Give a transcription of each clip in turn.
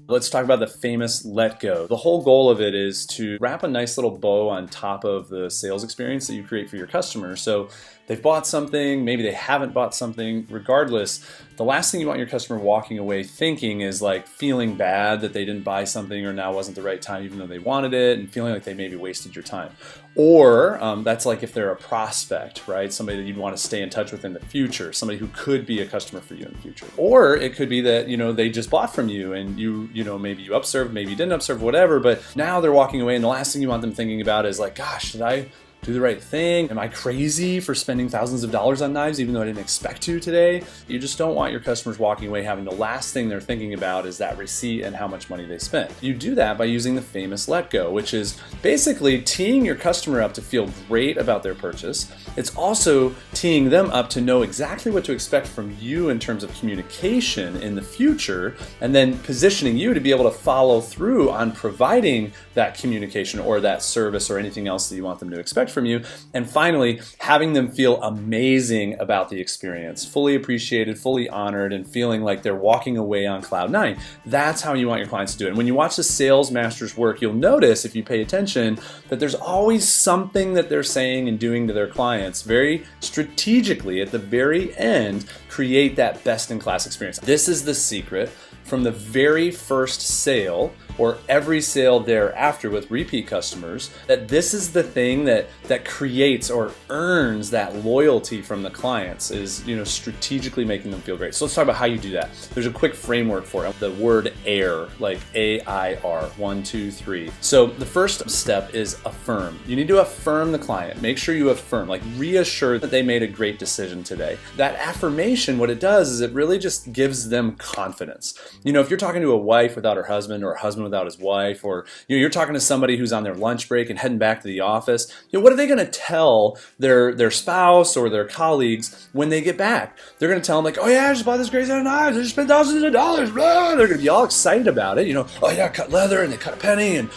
Let's talk about the famous let go. The whole goal of it is to wrap a nice little bow on top of the sales experience that you create for your customers. So they've bought something, maybe they haven't bought something. Regardless, the last thing you want your customer walking away thinking is like feeling bad that they didn't buy something or now wasn't the right time even though they wanted it, and feeling like they maybe wasted your time. Or that's like if they're a prospect, right? Somebody that you'd want to stay in touch with in the future, somebody who could be a customer for you in the future. Or it could be that, they just bought from you and maybe you upserved, maybe you didn't upserve, whatever, but now they're walking away and the last thing you want them thinking about is like, gosh, did I do the right thing? Am I crazy for spending thousands of dollars on knives even though I didn't expect to today? You just don't want your customers walking away having the last thing they're thinking about is that receipt and how much money they spent. You do that by using the famous let go, which is basically teeing your customer up to feel great about their purchase. It's also teeing them up to know exactly what to expect from you in terms of communication in the future, and then positioning you to be able to follow through on providing that communication or that service or anything else that you want them to expect from you. And finally, having them feel amazing about the experience, fully appreciated, fully honored, and feeling like they're walking away on cloud nine. That's how you want your clients to do it. And when you watch the sales masters work, you'll notice, if you pay attention, that there's always something that they're saying and doing to their clients very strategically at the very end, create that best-in-class experience. This is the secret from the very first sale or every sale thereafter with repeat customers, that this is the thing that creates or earns that loyalty from the clients, is strategically making them feel great. So let's talk about how you do that. There's a quick framework for it. The word AIR, like AIR, 1, 2, 3. So the first step is affirm. You need to affirm the client. Make sure you affirm, like reassure that they made a great decision today. That affirmation, what it does is it really just gives them confidence. If you're talking to a wife without her husband or a husband without his wife, or you're talking to somebody who's on their lunch break and heading back to the office, what are they going to tell their spouse or their colleagues when they get back? They're going to tell them like, oh yeah, I just bought this great set of knives, I just spent thousands of dollars, blah. They're going to be all excited about it, oh yeah, cut leather and they cut a penny, and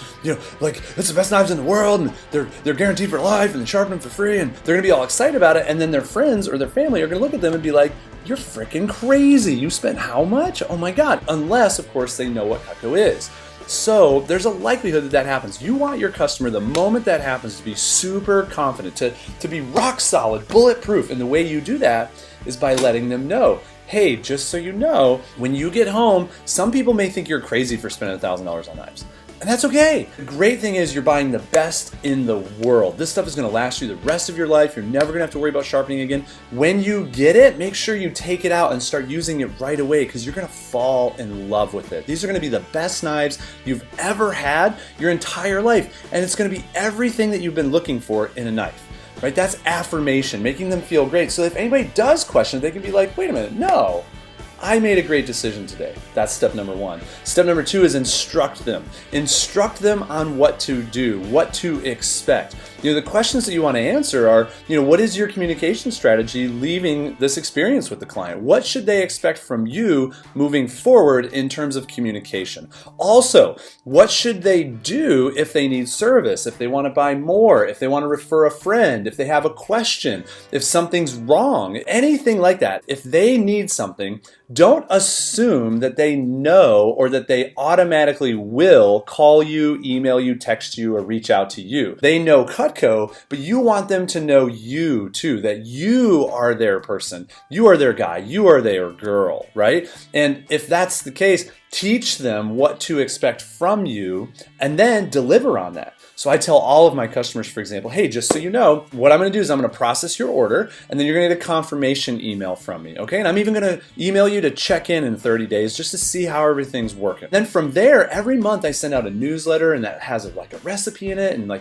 like it's the best knives in the world, and they're guaranteed for life, and they sharpen them for free, and they're going to be all excited about it. And then their friends or their family are going to look at them and be like, you're freaking crazy. You spent how much? Oh my God. Unless, of course, they know what Cutco is. So there's a likelihood that happens. You want your customer, the moment that happens, to be super confident, to be rock solid, bulletproof. And the way you do that is by letting them know, hey, just so you know, when you get home, some people may think you're crazy for spending $1,000 on knives. And that's okay. The great thing is you're buying the best in the world. This stuff is going to last you the rest of your life. You're never going to have to worry about sharpening again. When you get it, make sure you take it out and start using it right away, because you're going to fall in love with it. These are going to be the best knives you've ever had your entire life. And it's going to be everything that you've been looking for in a knife. Right? That's affirmation, making them feel great. So if anybody does question it, they can be like, wait a minute, no. I made a great decision today. That's step number 1. Step number 2 is instruct them. Instruct them on what to do, what to expect. The questions that you want to answer are, what is your communication strategy leaving this experience with the client? What should they expect from you moving forward in terms of communication? Also, what should they do if they need service, if they want to buy more, if they want to refer a friend, if they have a question, if something's wrong, anything like that. If they need something, don't assume that they know or that they automatically will call you, email you, text you, or reach out to you. They know Cutco, but you want them to know you too, that you are their person, you are their guy, you are their girl, right? And if that's the case, teach them what to expect from you and then deliver on that. So I tell all of my customers, for example, hey, just so you know, what I'm going to do is I'm going to process your order, and then you're going to get a confirmation email from me, okay? And I'm even going to email you to check in 30 days just to see how everything's working. Then from there, every month I send out a newsletter, and that has a recipe in it and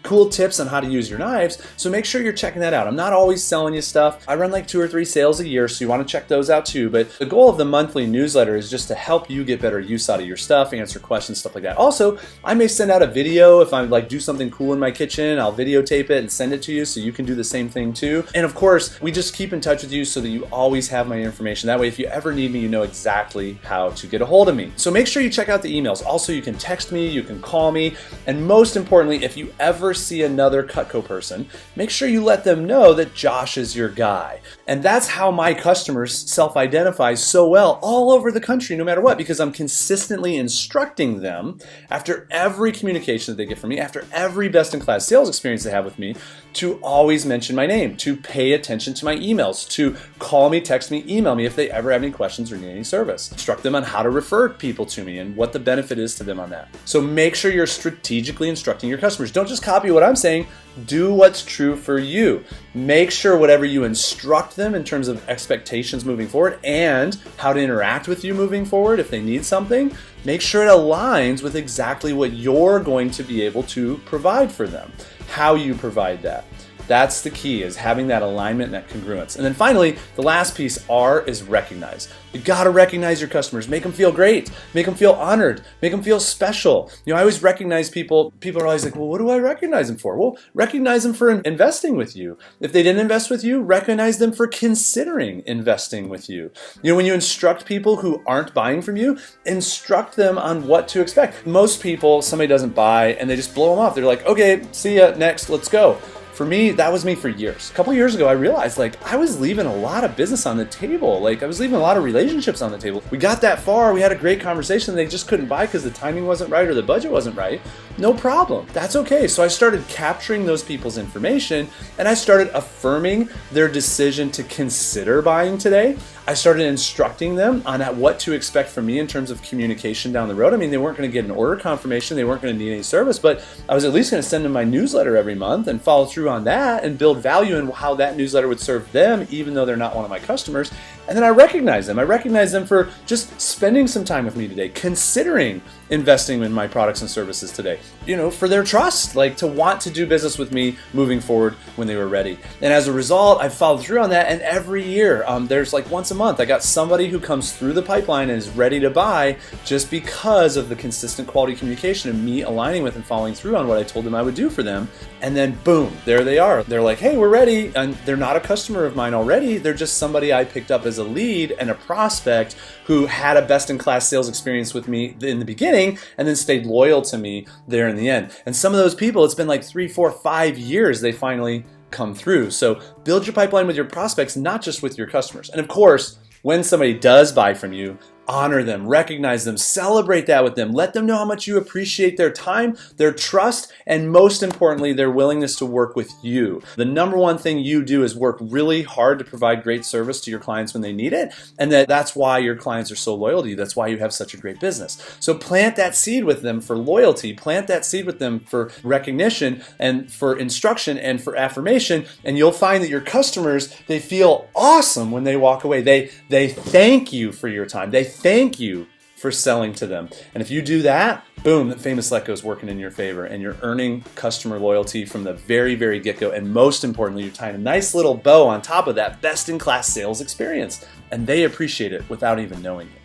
cool tips on how to use your knives. So make sure you're checking that out. I'm not always selling you stuff. I run 2 or 3 sales a year, so you want to check those out too. But the goal of the monthly newsletter is just to help you get better use out of your stuff, answer questions, stuff like that. Also, I may send out a video if I'm like do something cool in my kitchen, I'll videotape it and send it to you so you can do the same thing too. And of course, we just keep in touch with you so that you always have my information. That way, if you ever need me, you know exactly how to get a hold of me. So make sure you check out the emails. Also, you can text me, you can call me, and most importantly, if you ever see another Cutco person, make sure you let them know that Josh is your guy. And that's how my customers self-identify so well all over the country, no matter what, because I'm consistently instructing them after every communication that they get from me, after every best-in-class sales experience they have with me, to always mention my name, to pay attention to my emails, to call me, text me, email me if they ever have any questions or need any service. Instruct them on how to refer people to me and what the benefit is to them on that. So make sure you're strategically instructing your customers. Don't just copy what I'm saying. Do what's true for you. Make sure whatever you instruct them in terms of expectations moving forward and how to interact with you moving forward if they need something, make sure it aligns with exactly what you're going to be able to provide for them, how you provide that. That's the key, is having that alignment and that congruence. And then finally, the last piece, R, is recognize. You gotta recognize your customers. Make them feel great. Make them feel honored. Make them feel special. You know, I always recognize people. People are always like, well, what do I recognize them for? Well, recognize them for investing with you. If they didn't invest with you, recognize them for considering investing with you. You know, when you instruct people who aren't buying from you, instruct them on what to expect. Most people, somebody doesn't buy and they just blow them off. They're like, okay, see ya, next, let's go. For me, that was me for years. A couple years ago, I realized I was leaving a lot of business on the table. I was leaving a lot of relationships on the table. We got that far, we had a great conversation, they just couldn't buy because the timing wasn't right or the budget wasn't right. No problem, that's okay. So I started capturing those people's information and I started affirming their decision to consider buying today. I started instructing them on what to expect from me in terms of communication down the road. I mean, they weren't going to get an order confirmation, they weren't going to need any service, but I was at least going to send them my newsletter every month and follow through on that and build value in how that newsletter would serve them, even though they're not one of my customers. And then I recognize them. I recognize them for just spending some time with me today, considering investing in my products and services today, you know, for their trust, to want to do business with me moving forward when they were ready. And as a result, I've followed through on that. And every year, there's once a month, I got somebody who comes through the pipeline and is ready to buy just because of the consistent quality communication and me aligning with and following through on what I told them I would do for them. And then boom, there they are. They're like, hey, we're ready. And they're not a customer of mine already. They're just somebody I picked up as a lead and a prospect who had a best-in-class sales experience with me in the beginning and then stayed loyal to me there in the end. And some of those people, it's been 3, 4, 5 years they finally come through. So build your pipeline with your prospects, not just with your customers. And of course, when somebody does buy from you, honor them, recognize them, celebrate that with them. Let them know how much you appreciate their time, their trust, and most importantly, their willingness to work with you. The number one thing you do is work really hard to provide great service to your clients when they need it, and that's why your clients are so loyal to you. That's why you have such a great business. So plant that seed with them for loyalty, plant that seed with them for recognition and for instruction and for affirmation, and you'll find that your customers, they feel awesome when they walk away. They thank you for your time. They thank you for selling to them. And if you do that, boom, the famous let go is working in your favor and you're earning customer loyalty from the very, very get-go. And most importantly, you're tying a nice little bow on top of that best-in-class sales experience. And they appreciate it without even knowing it.